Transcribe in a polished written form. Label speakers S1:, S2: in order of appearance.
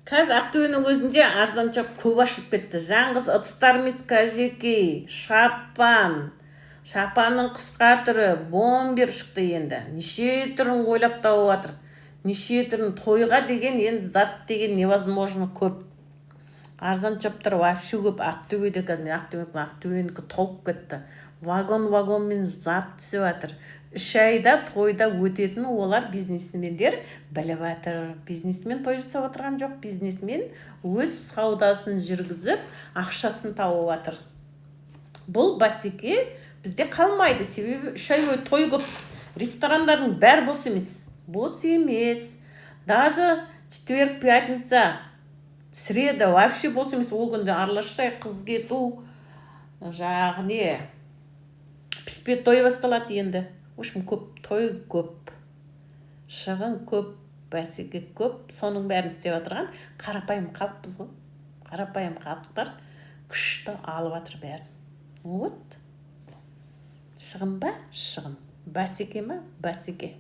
S1: Қазір Ақтөбенің өзінде арзаншап көп ашылып кетті. Жаңғыз ыдыстарымыз кәжекей, шапанның қысқа түрі, бомбер шықты енді. Неше түрін ойлап тауып жатыр. Неше түрін тойға деген енді зат деген невозможно көп. Арзаншаптар вообще көп. Ақтөбеде қазір Ақтөбенікі толып кетті. Вагонмен зат түсіп жатыр. 3 айда тойда өтетін олар бизнесмендер біліп жатыр. Бизнесмен той жасап отырған жоқ. Бизнесмен өз саудасын жүргізіп, ақшасын тауып жатыр. Бұл бәсеке бізде қалмайды. Себебі 3 ай бойы той көп. Ресторандардың бәрі бос емес. Бос емес. Даже четверг, пятница, среда вообще бос емес. Ол күнде араласшай қыз кету, жағыне піспе той басталады енді. В общем, көп той көп. Шығын көп, бәсеке көп. Соның бәрін істеп отырған қарапайым халықпыз ғой. Қарапайым халықтар күшті алып жатыр бәрін. Вот. Шығын ба? Шығын. Бәсеке ма? Бәсеке.